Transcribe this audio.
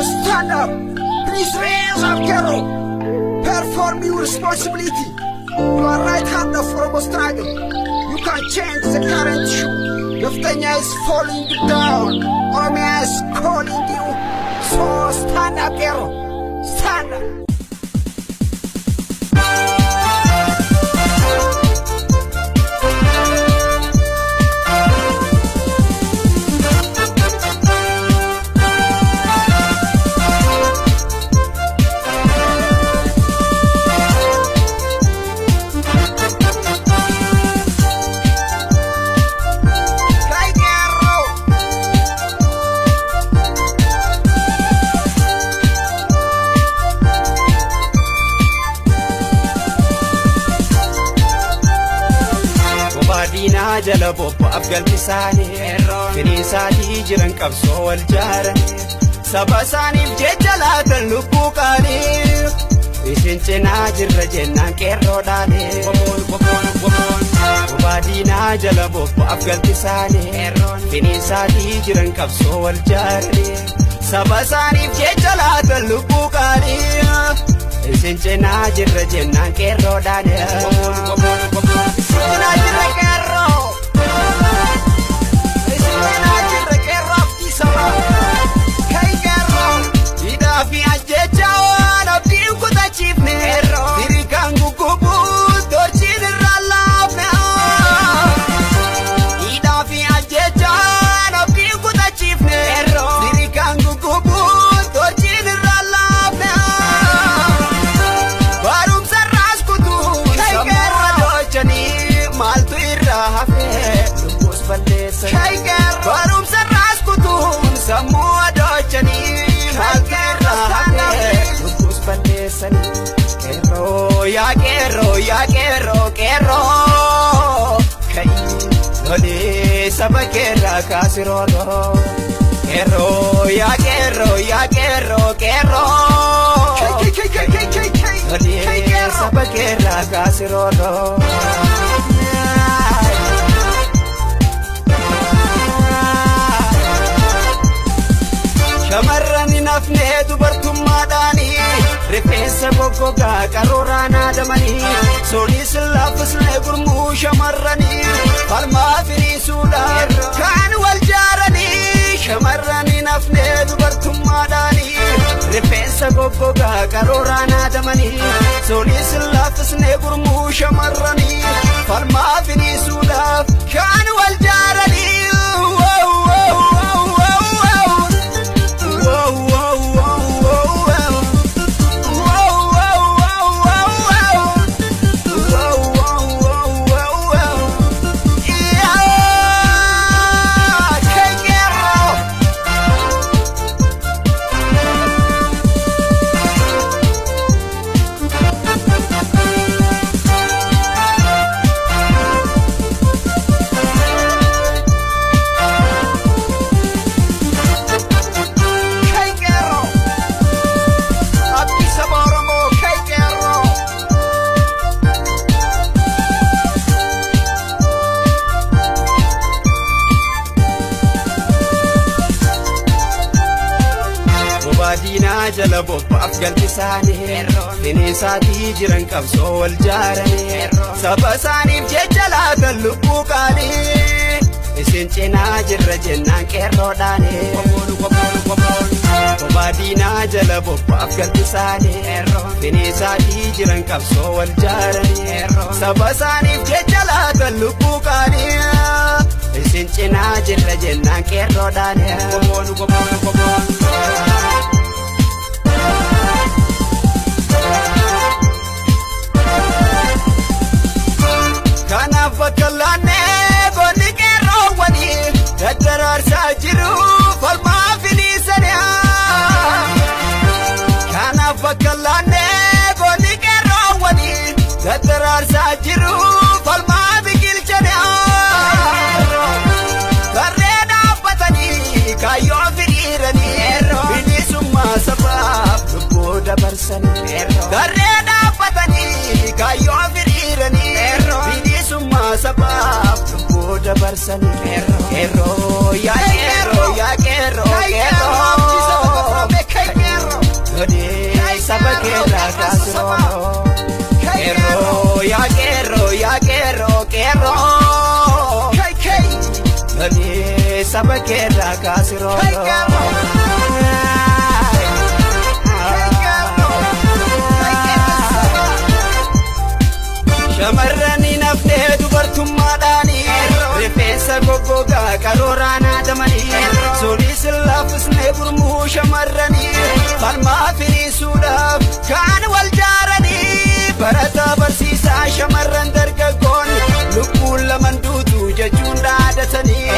stand up. Please raise up, Kero. Perform your responsibility. You are right hand of Oromo struggle. You can change the current issue. Naftanya is falling down. Oromia is calling you. So stand up, Kero. Stand up. Dina jala bobbo afgal pisani fini sati jiran qabso wal jaran sabasani jejala tan lubukani isin cena jirra jenna kerro dane Dina jala bobbo afgal pisani fini sati jiran qabso wal jaran sabasani jejala tan lubukani isin cena jirra jenna kerro dane Barum sarras kutun semua docani Hakera lupus bandesan Kero ya kero ya kero kero Kai Dole sabakera kasirono Kero ya kero ya kero kero Dole sabakera kasirono Shamarrani nafne dubartummaa dhaani rifeensa goggogaa qarooraan adamanii soolii sillaafislee gurmuu shamarranii falmaa firiisuudhaan kaan wal jaaranii shamarrani nafne dubartummaa dhaani rifeensa goggogaa qarooraan adamanii soolii sillaafislee gurmuu shamarranii falmaa firiisuudhaaf kaan wal jaaranii Dina jala bobbo afgal pisani fini sati jiran qabso wal jaarani sabasanif jejala tan lubukani isin cena jirra jenna kerro dane Dina jala bobbo afgal pisani fini sati jiran qabso wal jaarani sabasanif jejala tan lubukani isin cena jirra jenna kerro dane Bakalane goni kero wani daddarar sajiru falma finisania kana bakalane goni kero wani daddarar sajiru falma bigilchania karena patani kayo firirani binisumma sabab boda barsan karena patani kayo firirani sabab boda barsan kero ya kero ya kero kero bani saba keerraa kaasiroo shamarranii naftee dubartummaadhaanii rifeensa goggogaa qarooraan haadamanii solii sillaafisnee gurmuu shamarranii falmaa firiisuudhaaf kaan wal jaaranii barataa barsiisaa shamarran dargaggoon lubbuun laman duutu jechuun dhaadatanii